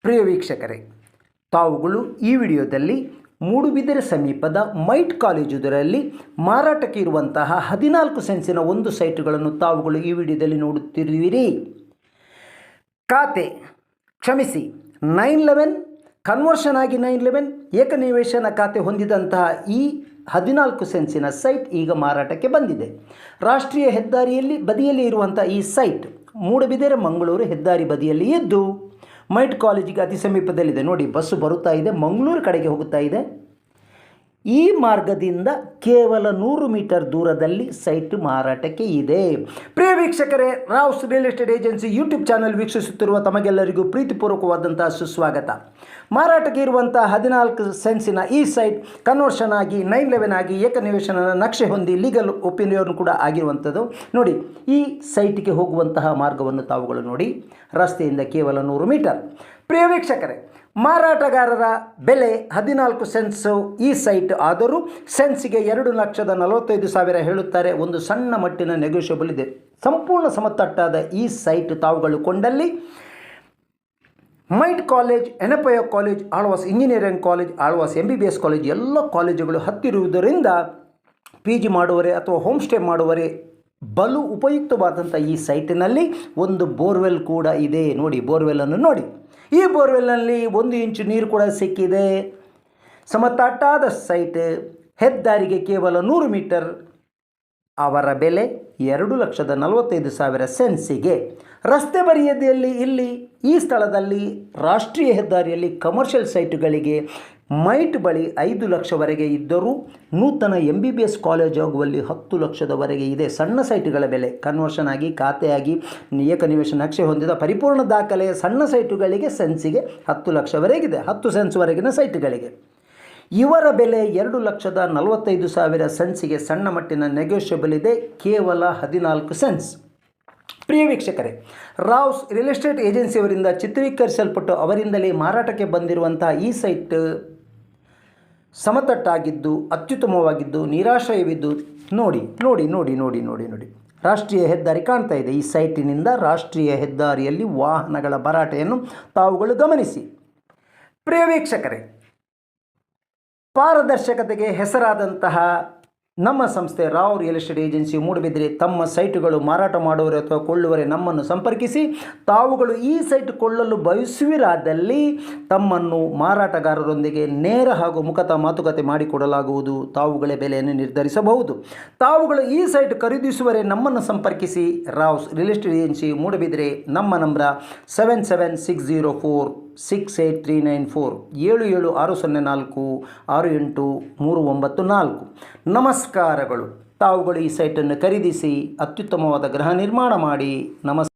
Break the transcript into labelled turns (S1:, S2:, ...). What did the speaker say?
S1: ಪ್ರಿಯ ವೀಕ್ಷಕರೇ, ತಾವುಗಳು ಈ ವಿಡಿಯೋದಲ್ಲಿ ಮೂಡುಬಿದಿರೆ ಸಮೀಪದ ಮೈಟ್ ಕಾಲೇಜುದರಲ್ಲಿ ಮಾರಾಟಕ್ಕೆ ಇರುವಂತಹ 14 ಸೆನ್ಸಿನ ಒಂದು ಸೈಟುಗಳನ್ನು ತಾವುಗಳು ಈ ವಿಡಿಯೋದಲ್ಲಿ ನೋಡುತ್ತಿರುವಿರಿ. ಖಾತೆ ಕ್ಷಮಿಸಿ 911 ಕನ್ವರ್ಷನ್ ಆಗಿ 911 ಏಕನಿವೇಶನ ಖಾತೆ ಹೊಂದಿದಂತಹ ಈ 14 ಸೆನ್ಸಿನ ಸೈಟ್ ಈಗ ಮಾರಾಟಕ್ಕೆ ಬಂದಿದೆ. ರಾಷ್ಟ್ರೀಯ ಹೆದ್ದಾರಿಯಲ್ಲಿ ಬದಿಯಲ್ಲಿ ಇರುವಂಥ ಈ ಸೈಟ್ ಮೂಡುಬಿದಿರೆ ಮಂಗಳೂರು ಹೆದ್ದಾರಿ ಬದಿಯಲ್ಲಿ ಇದ್ದು ಮೈಟ್ ಕಾಲೇಜಿಗೆ ಅತಿ ಸಮೀಪದಲ್ಲಿದೆ. ನೋಡಿ, ಬಸ್ಸು ಬರುತ್ತಾ ಇದೆ, ಮಂಗಳೂರು ಕಡೆಗೆ ಹೋಗುತ್ತಾ ಇದೆ. ಈ ಮಾರ್ಗದಿಂದ ಕೇವಲ 100 ಮೀಟರ್ ದೂರದಲ್ಲಿ ಸೈಟ್ ಮಾರಾಟಕ್ಕೆ ಇದೆ. ಪ್ರಿಯ ವೀಕ್ಷಕರೇ, Rao's real estate agency YouTube channel ವೀಕ್ಷಿಸುತ್ತಿರುವ ತಮಗೆಲ್ಲರಿಗೂ ಪ್ರೀತಿಪೂರ್ವಕವಾದಂತಹ ಸುಸ್ವಾಗತ. ಮಾರಾಟಕ್ಕೆ ಇರುವಂತಹ 14 ಸೆನ್ಸಿನ ಈ ಸೈಟ್ ಕನ್ವರ್ಷನ್ ಆಗಿ 911 ಆಗಿ ಏಕನಿವೇಶನ ನಕ್ಷೆ ಹೊಂದಿ ಲೀಗಲ್ ಒಪಿನಿಯನ್ ಕೂಡ ಆಗಿರುವಂಥದ್ದು. ನೋಡಿ, ಈ ಸೈಟ್ಗೆ ಹೋಗುವಂತಹ ಮಾರ್ಗವನ್ನು ತಾವುಗಳು ನೋಡಿ, ರಸ್ತೆಯಿಂದ ಕೇವಲ 100 ಮೀಟರ್. ಪ್ರಿಯ ವೀಕ್ಷಕರೇ, ಮಾರಾಟಗಾರರ ಬೆಲೆ 14 ಸೆನ್ಸು ಈ ಸೈಟ್ ಆದರೂ ಸೆನ್ಸಿಗೆ 2,45,000 ಹೇಳುತ್ತಾರೆ. ಒಂದು ಸಣ್ಣ ಮಟ್ಟಿನ ನೆಗೋಷಿಯಬಲ್ ಇದೆ. ಸಂಪೂರ್ಣ ಸಮತಟ್ಟಾದ ಈ ಸೈಟ್ ತಾವುಗಳು ಕೊಂಡಲ್ಲಿ ಮೈಟ್ ಕಾಲೇಜ್, ಎನಪಯ college, Alva's engineering college, Alva's MBBS college ಎಲ್ಲ ಕಾಲೇಜುಗಳು ಹತ್ತಿರುವುದರಿಂದ PG ಮಾಡುವರೆ ಅಥವಾ ಹೋಮ್ ಸ್ಟೇ ಮಾಡುವರೆ ಬಲು ಉಪಯುಕ್ತವಾದಂಥ ಈ ಸೈಟಿನಲ್ಲಿ ಒಂದು ಬೋರ್ವೆಲ್ ಕೂಡ ಇದೆ. ನೋಡಿ, ಬೋರ್ವೆಲ್ಲನ್ನು ನೋಡಿ. ಈ ಬೋರ್ವೆಲ್ನಲ್ಲಿ 1 ಇಂಚು ನೀರು ಕೂಡ ಸಿಕ್ಕಿದೆ. ಸಮತಟ್ಟಾದ ಸೈಟ್, ಹೆದ್ದಾರಿಗೆ ಕೇವಲ 100 ಮೀಟರ್. ಅವರ ಬೆಲೆ 2,45,000 ಸೆನ್ಸಿಗೆ. ರಸ್ತೆ ಬದಿಯಲ್ಲಿ ಇಲ್ಲಿ ಈ ಸ್ಥಳದಲ್ಲಿ ರಾಷ್ಟ್ರೀಯ ಹೆದ್ದಾರಿಯಲ್ಲಿ ಕಮರ್ಷಿಯಲ್ ಸೈಟುಗಳಿಗೆ ಮೈಟ್ ಬಳಿ 5 ಲಕ್ಷವರೆಗೆ ಇದ್ದರೂ ನೂತನ MBBS ಕಾಲೇಜ್ ಆಗುವಲ್ಲಿ 10 ಲಕ್ಷದವರೆಗೆ ಇದೆ. ಸಣ್ಣ ಸೈಟುಗಳ ಬೆಲೆ ಕನ್ವರ್ಷನ್ ಆಗಿ ಖಾತೆಯಾಗಿ ಏಕನಿವೇಶನ ನಕ್ಷೆ ಹೊಂದಿದ ಪರಿಪೂರ್ಣ ದಾಖಲೆಯ ಸಣ್ಣ ಸೈಟುಗಳಿಗೆ ಸೆನ್ಸಿಗೆ 10 ಲಕ್ಷವರೆಗಿದೆ. 10 ಸೆನ್ಸ್ವರೆಗಿನ ಸೈಟುಗಳಿಗೆ ಇವರ ಬೆಲೆ 2,45,000 ಸೆನ್ಸಿಗೆ. ಸಣ್ಣ ಮಟ್ಟಿನ ನೆಗೋಷಿಯಬಲ್ ಇದೆ, ಕೇವಲ 14 ಸೆನ್ಸ್. ಪ್ರಿಯ ವೀಕ್ಷಕರೇ, ರಾವ್ಸ್ ರಿಯಲ್ ಎಸ್ಟೇಟ್ ಏಜೆನ್ಸಿಯವರಿಂದ ಚಿತ್ರೀಕರಿಸಲ್ಪಟ್ಟು ಅವರಿಂದಲೇ ಮಾರಾಟಕ್ಕೆ ಬಂದಿರುವಂತಹ ಈ ಸೈಟ್ ಸಮತಟ್ಟಾಗಿದ್ದು, ಅತ್ಯುತ್ತಮವಾಗಿದ್ದು, ನಿರಾಶ್ರಯವಿದ್ದು. ನೋಡಿ ನೋಡಿ ನೋಡಿ ನೋಡಿ ನೋಡಿ ನೋಡಿ ರಾಷ್ಟ್ರೀಯ ಹೆದ್ದಾರಿ ಕಾಣ್ತಾ ಇದೆ. ಈ ಸೈಟಿನಿಂದ ರಾಷ್ಟ್ರೀಯ ಹೆದ್ದಾರಿಯಲ್ಲಿ ವಾಹನಗಳ ಭರಾಟೆಯನ್ನು ತಾವುಗಳು ಗಮನಿಸಿ. ಪ್ರಿಯ ವೀಕ್ಷಕರೇ, ಪಾರದರ್ಶಕತೆಗೆ ಹೆಸರಾದಂತಹ ನಮ್ಮ ಸಂಸ್ಥೆ Rao real estate agency Moodbidri ತಮ್ಮ ಸೈಟುಗಳು ಮಾರಾಟ ಮಾಡುವರೆ ಅಥವಾ ಕೊಳ್ಳುವರೆ ನಮ್ಮನ್ನು ಸಂಪರ್ಕಿಸಿ. ತಾವುಗಳು ಈ ಸೈಟ್ ಕೊಳ್ಳಲು ಬಯಸುವಿರಾದಲ್ಲಿ ತಮ್ಮನ್ನು ಮಾರಾಟಗಾರರೊಂದಿಗೆ ನೇರ ಹಾಗೂ ಮುಖತಃ ಮಾತುಕತೆ ಮಾಡಿಕೊಡಲಾಗುವುದು. ತಾವುಗಳೇ ಬೆಲೆಯನ್ನು ನಿರ್ಧರಿಸಬಹುದು. ತಾವುಗಳು ಈ ಸೈಟ್ ಖರೀದಿಸುವರೆ ನಮ್ಮನ್ನು ಸಂಪರ್ಕಿಸಿ. Rao's real estate agency Moodbidri. ನಮ್ಮ ನಂಬರ 7760468394 7760468394. ನಮಸ್ಕಾರಗಳು. ತಾವುಗಳು ಈ ಸೈಟನ್ನು ಖರೀದಿಸಿ ಅತ್ಯುತ್ತಮವಾದ ಗೃಹ ನಿರ್ಮಾಣ ಮಾಡಿ. ನಮಸ್ಕಾರ.